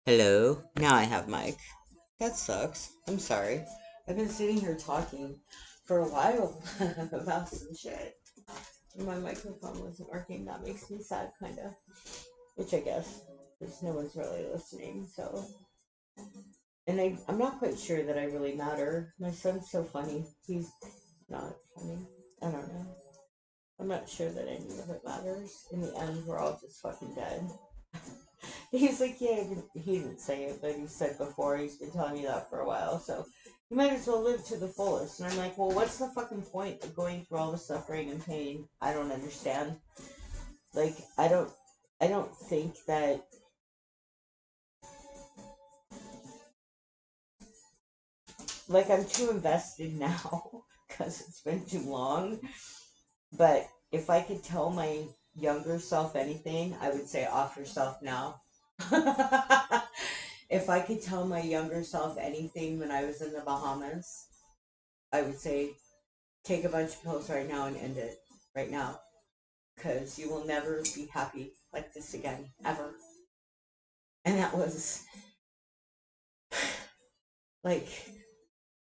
Hello. Now I have mic. That sucks. I'm sorry. I've been sitting here talking for a while about some shit. And my microphone wasn't working. That makes me sad, kind of. Which I guess, because no one's really listening. So, and I'm not quite sure that I really matter. My son's so funny. He's not funny. I don't know. I'm not sure that any of it matters. In the end, we're all just fucking dead. He's like, yeah, he didn't say it, but he said before, he's been telling me that for a while, so you might as well live to the fullest. And I'm like, well, what's the fucking point of going through all the suffering and pain? I don't understand. Like, I don't think that, like, I'm too invested now, because it's been too long, but if I could tell my younger self anything, I would say off yourself now. If I could tell my younger self anything when I was in the Bahamas, I would say take a bunch of pills right now and end it right now because you will never be happy like this again, ever. And that was like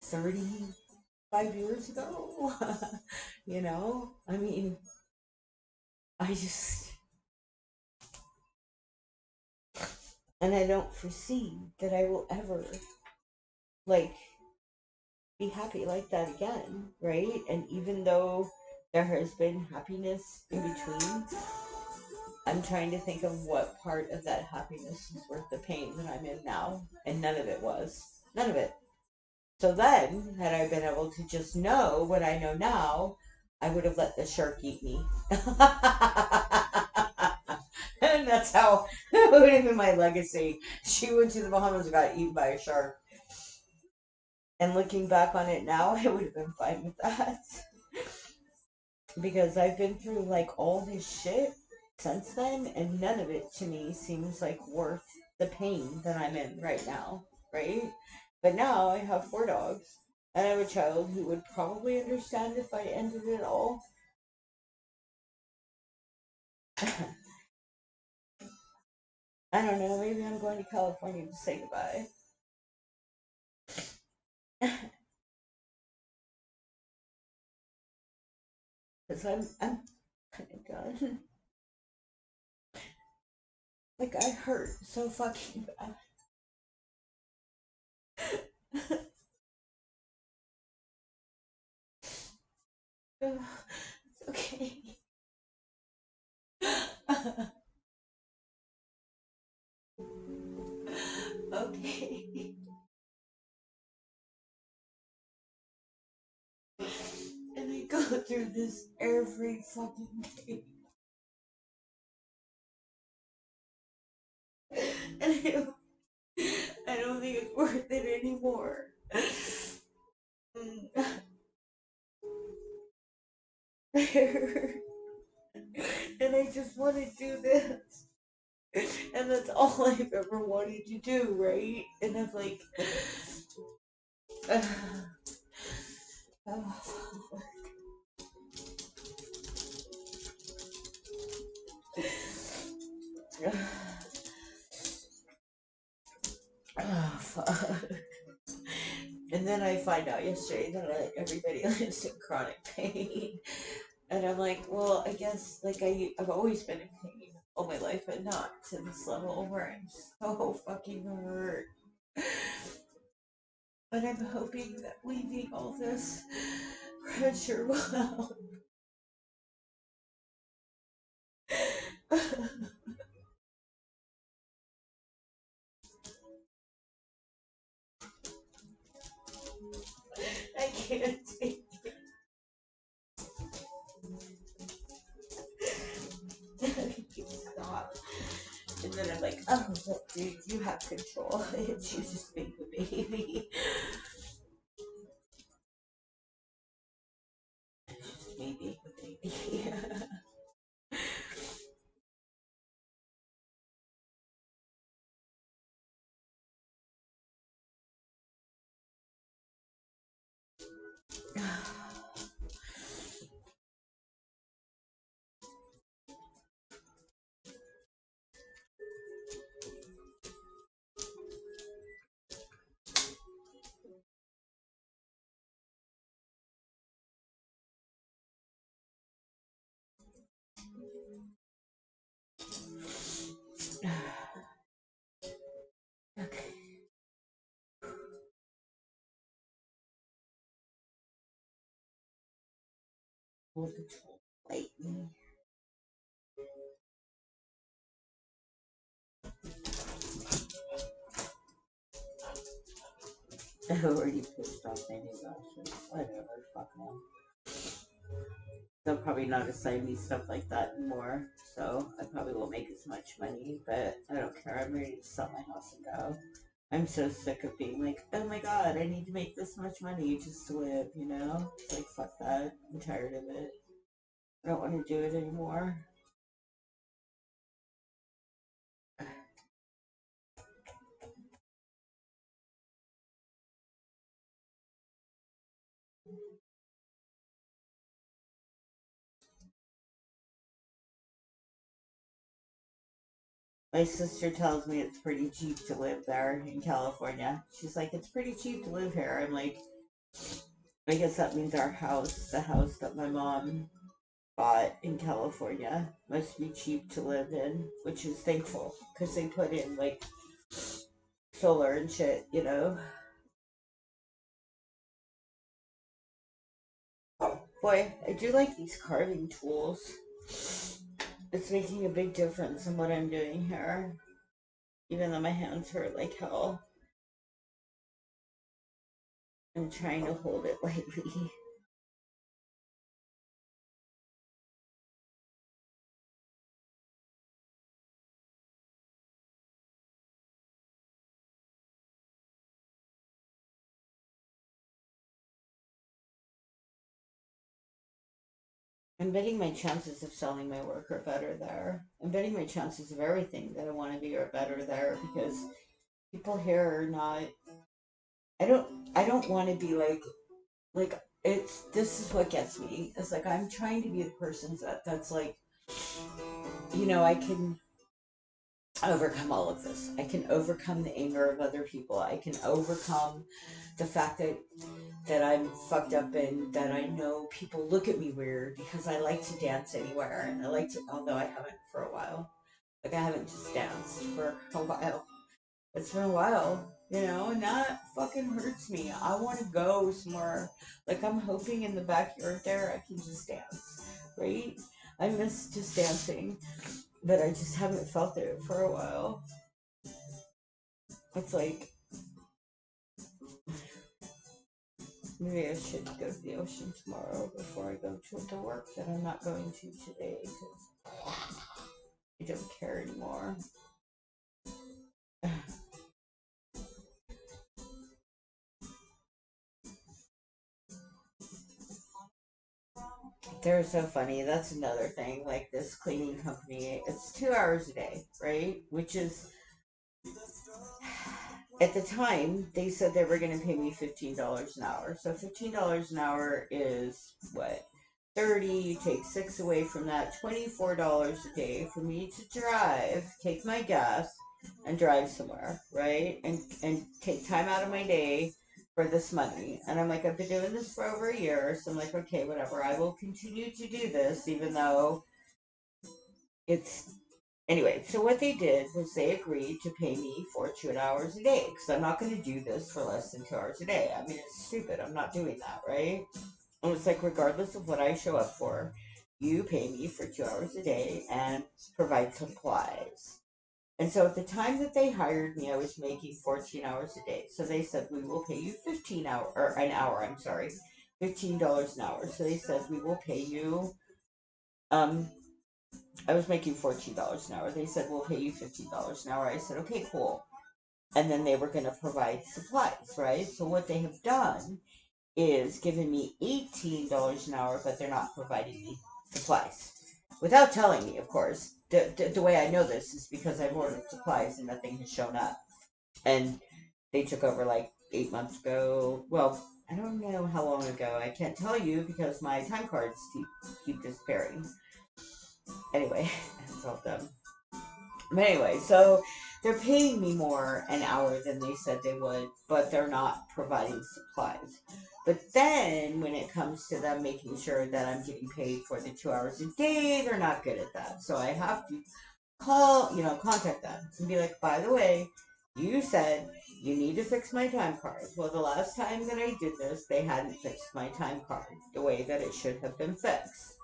35 years ago. I mean, I just, and I don't foresee that I will ever, like, be happy like that again, right? And even though there has been happiness in between, I'm trying to think of what part of that happiness is worth the pain that I'm in now, and none of it was. None of it. So then, had I been able to just know what I know now, I would have let the shark eat me. And that's how it would have been my legacy. She went to the Bahamas and got eaten by a shark. And looking back on it now, I would have been fine with that. Because I've been through like all this shit since then, and none of it to me seems like worth the pain that I'm in right now, right? But now I have four dogs, and I have a child who would probably understand if I ended it all. I don't know, maybe I'm going to California to say goodbye. Because I'm kind of done. Like, I hurt so fucking bad. It's okay. Okay. And I go through this every fucking day. And I don't think it's worth it anymore. And I just want to do this. And that's all I've ever wanted to do, right? And I'm like, oh, oh, fuck. And then I find out yesterday that everybody lives in chronic pain. And I'm like, well, I guess like I've always been in pain all my life, but not to this level where I'm so fucking hurt. But I'm hoping that leaving all this pressure will help. I can't take it. Stop. And then I'm like, oh, look, dude, you have control. It's you just make the baby. It's just me being the baby. Hold the tool lightly. I already pissed off my new lashes. Whatever, fuck them. They'll probably not assign me stuff like that anymore, so I probably won't make as much money, but I don't care. I'm ready to sell my house and go. I'm so sick of being like, oh my god, I need to make this much money just to live, you know? It's like, fuck that. I'm tired of it. I don't want to do it anymore. My sister tells me it's pretty cheap to live there in California. She's like, it's pretty cheap to live here. I'm like, I guess that means our house, the house that my mom bought in California, must be cheap to live in, which is thankful because they put in like solar and shit, you know. Boy, I do like these carving tools. It's making a big difference in what I'm doing here, even though my hands hurt like hell. I'm trying to hold it lightly. I'm betting my chances of selling my work are better there. I'm betting my chances of everything that I want to be are better there because people here are not. I don't want to be like it's this is what gets me. It's like I'm trying to be the person that's like, I can overcome all of this. I can overcome the anger of other people. I can overcome the fact that I'm fucked up and that I know people look at me weird because I like to dance anywhere and I like to, although I haven't for a while. Like I haven't just danced for a while. It's been a while, and that fucking hurts me. I want to go somewhere. Like I'm hoping in the backyard there I can just dance, right? I miss just dancing, but I just haven't felt it for a while. It's like maybe I should go to the ocean tomorrow before I go to the work that I'm not going to today because I don't care anymore. They're so funny. That's another thing. Like this cleaning company, it's 2 hours a day, right? Which is at the time they said they were going to pay me $15 an hour. So $15 an hour is what 30. You take six away from that, $24 a day for me to drive, take my gas, and drive somewhere, right? And take time out of my day for this money. And I'm like, I've been doing this for over a year, so I'm like, okay, whatever. I will continue to do this, even though it's anyway, so what they did was they agreed to pay me for 2 hours a day because I'm not going to do this for less than 2 hours a day. I mean, it's stupid. I'm not doing that, right? And it's like, regardless of what I show up for, you pay me for 2 hours a day and provide supplies. And so at the time that they hired me, I was making 14 hours a day. So they said, we will pay you 15 hour or an hour, I'm sorry, $15 an hour. So they said, we will pay you um I was making $14 an hour. They said, we'll pay you $15 an hour. I said, okay, cool. And then they were going to provide supplies, right? So what they have done is given me $18 an hour, but they're not providing me supplies. Without telling me, of course. The way I know this is because I've ordered supplies and nothing has shown up. And they took over like 8 months ago. Well, I don't know how long ago. I can't tell you because my time cards keep disappearing. Anyway, it's all done. But anyway, so they're paying me more an hour than they said they would, but they're not providing supplies. But then when it comes to them making sure that I'm getting paid for the 2 hours a day, they're not good at that. So I have to contact them and be like, by the way, you said you need to fix my time card. Well, the last time that I did this, they hadn't fixed my time card the way that it should have been fixed.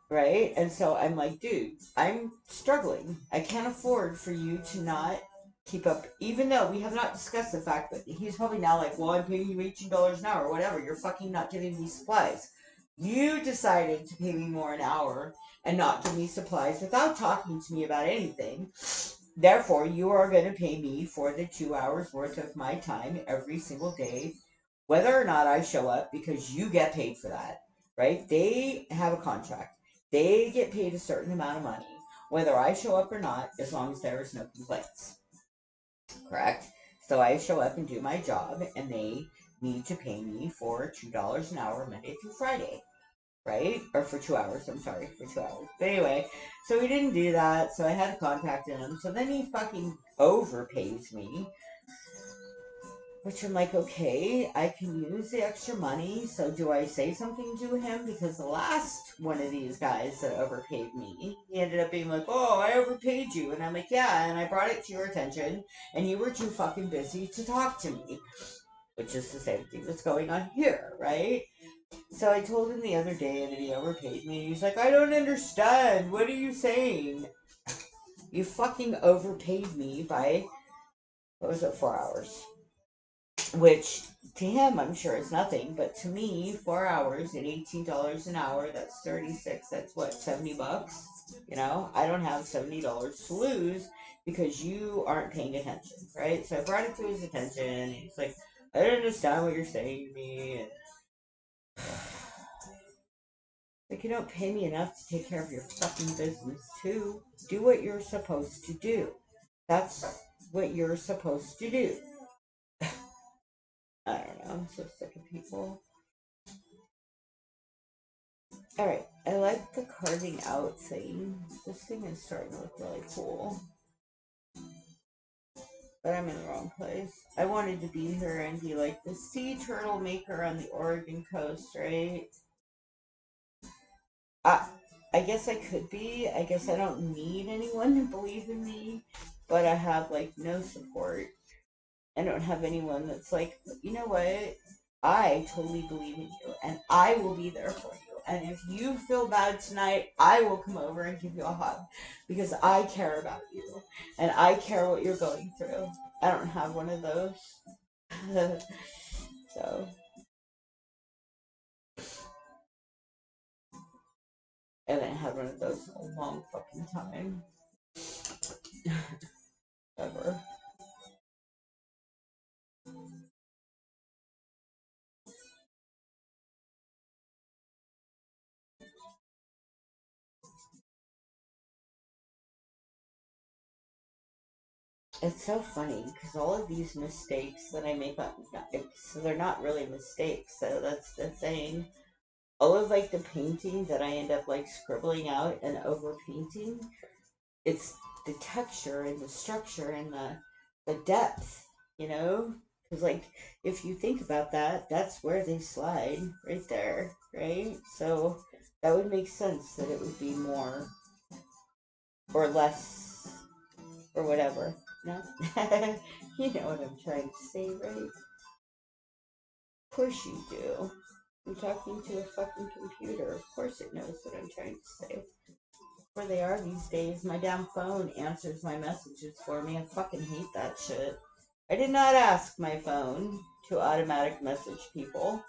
Right? And so I'm like, dude, I'm struggling. I can't afford for you to not keep up, even though we have not discussed the fact that he's probably now like, well, I'm paying you $18 an hour, or whatever. You're fucking not giving me supplies. You decided to pay me more an hour and not give me supplies without talking to me about anything. Therefore, you are going to pay me for the 2 hours worth of my time every single day, whether or not I show up, because you get paid for that, right? They have a contract. They get paid a certain amount of money, whether I show up or not, as long as there is no complaints. Correct? So I show up and do my job, and they need to pay me for $2 an hour Monday through Friday, right? Or for 2 hours, I'm sorry, for 2 hours. But anyway, so we didn't do that, so I had to contact him. So then he fucking overpays me, which I'm like, okay, I can use the extra money. So do I say something to him? Because the last one of these guys that overpaid me, he ended up being like, oh, I overpaid you. And I'm like, yeah, and I brought it to your attention, and you were too fucking busy to talk to me. Which is the same thing that's going on here, right? So I told him the other day that he overpaid me. He's like, I don't understand. What are you saying? You fucking overpaid me by, what was it, 4 hours? Which to him, I'm sure is nothing, but to me, 4 hours at $18 an hour, that's 36. That's what, $70? You know, I don't have $70 to lose because you aren't paying attention, right? So I brought it to his attention, and he's like, I don't understand what you're saying to me. And like, you don't pay me enough to take care of your fucking business, too. Do what you're supposed to do. That's what you're supposed to do. I don't know. I'm so sick of people. Alright, I like the carving out thing. This thing is starting to look really cool. But I'm in the wrong place. I wanted to be here and be like the sea turtle maker on the Oregon coast, right? I, I guess I could be. I guess I don't need anyone to believe in me. But I have like no support. I don't have anyone that's like, you know what? I totally believe in you and I will be there for you. And if you feel bad tonight, I will come over and give you a hug because I care about you and I care what you're going through. I don't have one of those. So, I haven't had one of those in a long fucking time. Ever. It's so funny because all of these mistakes that I make up, so they're not really mistakes. So that's the thing. All of like the painting that I end up like scribbling out and over painting, it's the texture and the structure and the depth, you know? Because like if you think about that, that's where they slide right there, right? So that would make sense that it would be more or less or whatever. No, you know what I'm trying to say, right? Of course you do. I'm talking to a fucking computer. Of course it knows what I'm trying to say. Where they are these days, my damn phone answers my messages for me. I fucking hate that shit. I did not ask my phone to automatic message people.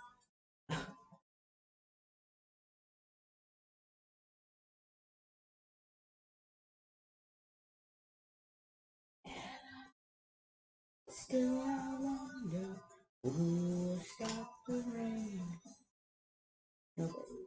Still I wonder who will stop the rain. Nobody.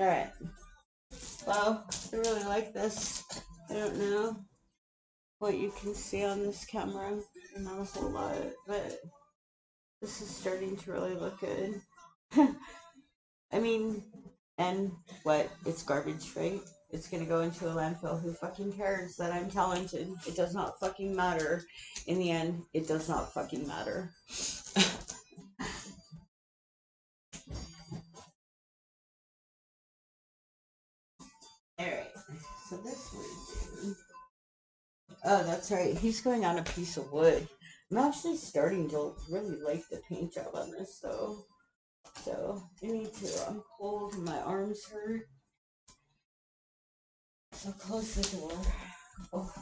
Alright. Well, I really like this. I don't know what you can see on this camera. Not a whole lot, but this is starting to really look good. I mean, and what? It's garbage, right? It's gonna go into a landfill. Who fucking cares that I'm talented? It does not fucking matter. In the end, it does not fucking matter. Alright, so this one. Oh, that's right. He's going on a piece of wood. I'm actually starting to really like the paint job on this, though. So, I need to. I'm cold and my arms hurt. So, close the door. Oh.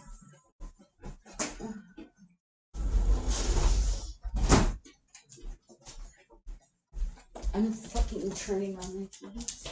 I'm fucking turning on my keys.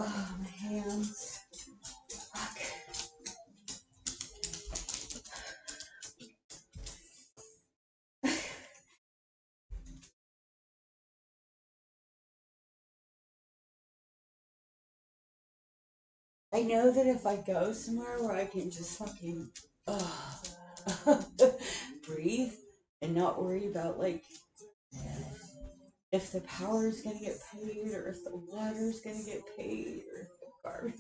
Oh, my hands. Fuck. I know that if I go somewhere where I can just fucking breathe and not worry about like if the power is gonna get paid or if the water's gonna get paid or if the garbage.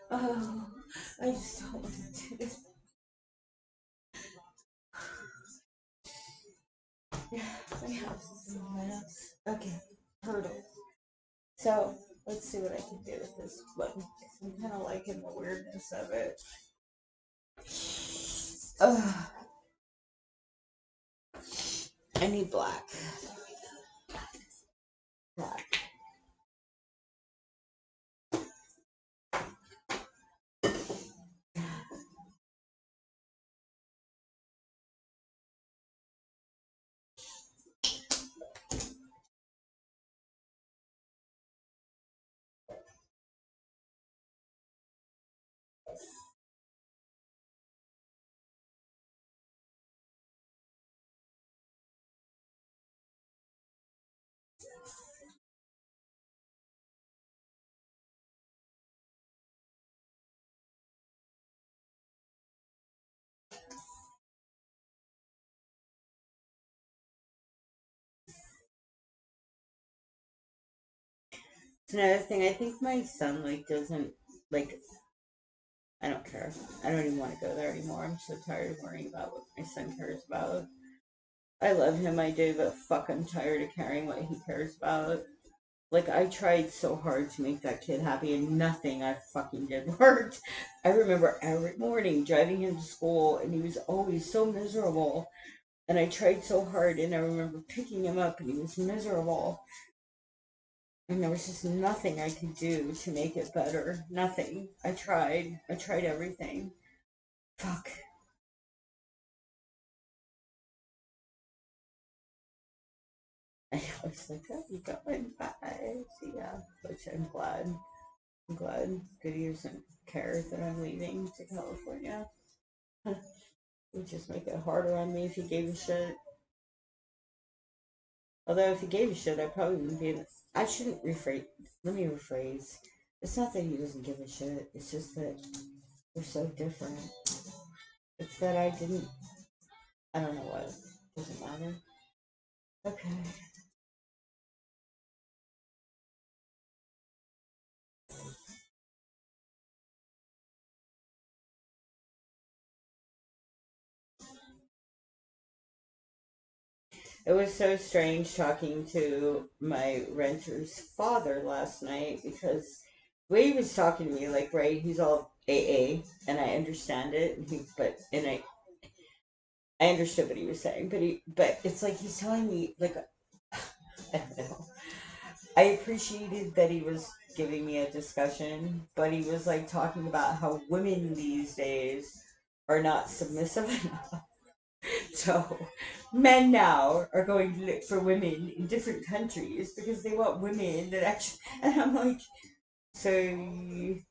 Oh, I just don't want to do this. Yeah, my house is in my house. Okay, hurdle. So let's see what I can do with this one. I'm kind of liking the weirdness of it. Ugh, I need black. Black. It's another thing. I think my son like doesn't like. I don't care. I don't even want to go there anymore. I'm so tired of worrying about what my son cares about. I love him, I do, but fuck, I'm tired of caring what he cares about. Like, I tried so hard to make that kid happy, and nothing I fucking did worked. I remember every morning driving him to school, and he was always so miserable. And I tried so hard, and I remember picking him up, and he was miserable. And there was just nothing I could do to make it better. Nothing. I tried. I tried everything. Fuck. I was like, oh, you going? Bye. See ya. Which I'm glad. I'm glad Goody doesn't care that I'm leaving to California. It would just make it harder on me if he gave a shit. Although if he gave a shit, I probably wouldn't be in. I shouldn't rephrase. Let me rephrase. It's not that he doesn't give a shit. It's just that we're so different. It's that I didn't. I don't know what. Doesn't matter. Okay. It was so strange talking to my renter's father last night because the way he was talking to me, like, right, he's all AA, and I understand it, I understood what he was saying, but it's like he's telling me, like, I don't know. I appreciated that he was giving me a discussion, but he was like talking about how women these days are not submissive enough. So men now are going to look for women in different countries because they want women that actually. And I'm like, so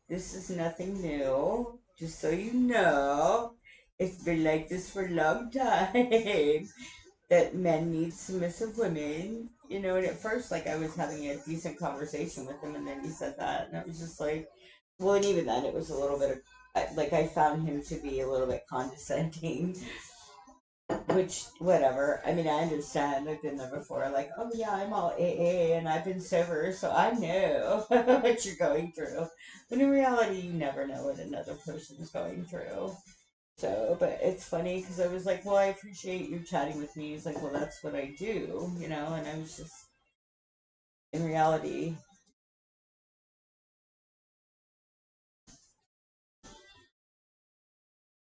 this is nothing new. Just so you know, it's been like this for a long time. That men need submissive women, you know. And at first, like, I was having a decent conversation with him, and then he said that, and I was just like, well, and even then, it was a little bit of like I found him to be a little bit condescending, which whatever. I mean, I understand. I've been there before. Like, oh yeah, I'm all AA, and I've been sober, so I know what you're going through. But in reality, you never know what another person is going through. So, but it's funny because I was like, well, I appreciate you chatting with me. He's like, well, that's what I do, you know? And I was just, in reality,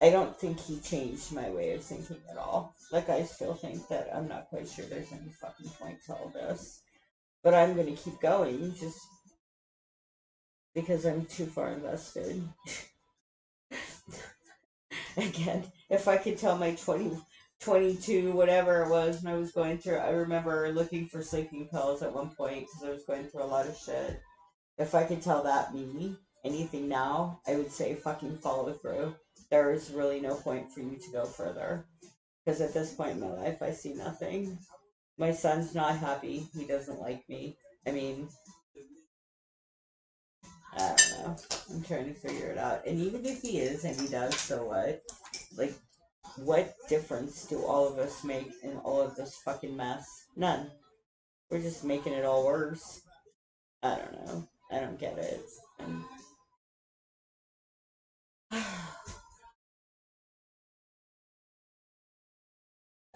I don't think he changed my way of thinking at all. Like, I still think that I'm not quite sure there's any fucking point to all this. But I'm going to keep going just because I'm too far invested. Again, if I could tell my 22, whatever it was, when I was going through, I remember looking for sleeping pills at one point because I was going through a lot of shit. If I could tell that me anything now, I would say fucking follow through. There is really no point for you to go further. Because at this point in my life, I see nothing. My son's not happy. He doesn't like me. I mean, I don't know. I'm trying to figure it out. And even if he is and he does, so what? Like, what difference do all of us make in all of this fucking mess? None. We're just making it all worse. I don't know. I don't get it. And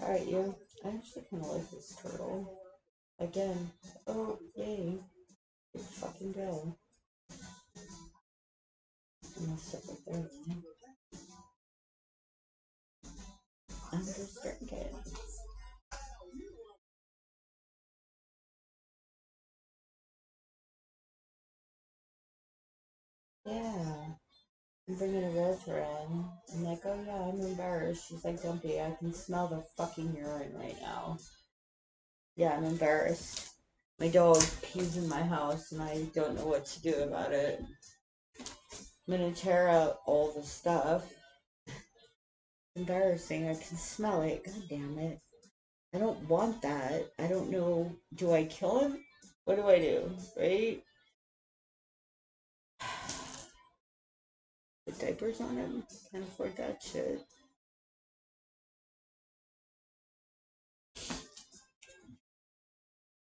alright, you. I actually kind of like this turtle. Again. Oh, yay. Good fucking go. I'm gonna sit right there. I'm just drinking. Yeah. I'm bringing a realtor in. I'm like, oh yeah, I'm embarrassed. She's like, don't be. I can smell the fucking urine right now. Yeah, I'm embarrassed. My dog pees in my house and I don't know what to do about it. I'm gonna tear out all the stuff. Embarrassing. I can smell it. God damn it. I don't want that. I don't know. Do I kill him? What do I do? Right? Put diapers on him? Can't afford that shit.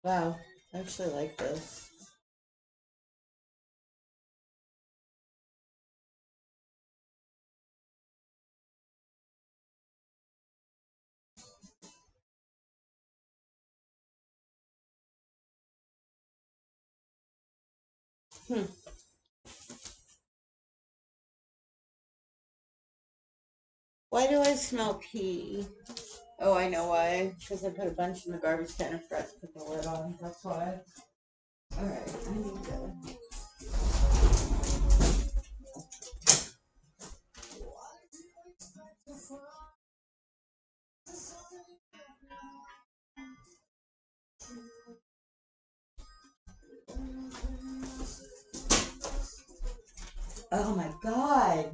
Wow. I actually like this. Hmm. Why do I smell pee? Oh, I know why. Because I put a bunch in the garbage can and forgot to put the lid on. That's why. Alright, I need to. Oh my god!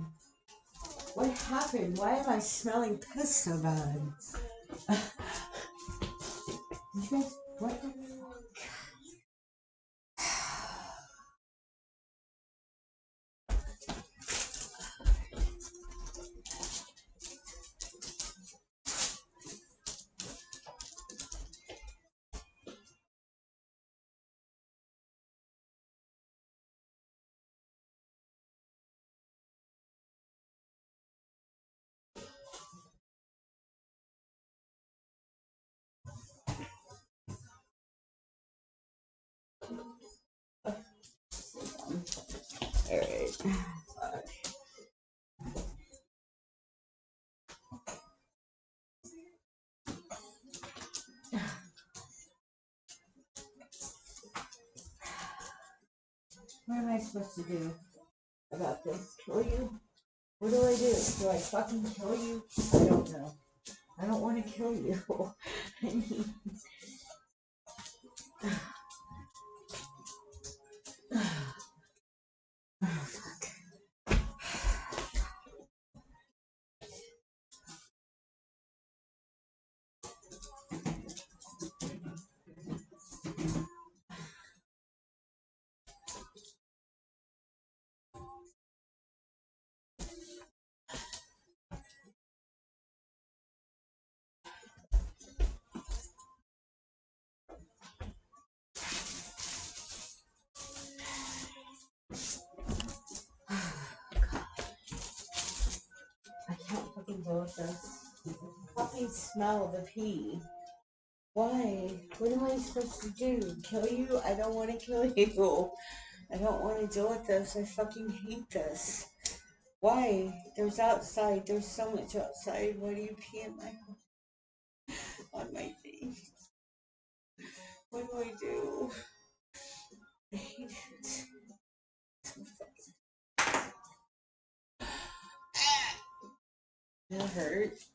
What happened? Why am I smelling piss so bad? You guys, what the shit. What am I supposed to do about this? Kill you? What do I do? Do I fucking kill you? I don't know. I don't want to kill you. I mean, I can't fucking deal with this. Fucking smell the pee. Why? What am I supposed to do? Kill you? I don't want to kill you. I don't want to deal with this. I fucking hate this. Why? There's outside. There's so much outside. Why do you pee on my face? What do I do? I hate it. It hurts.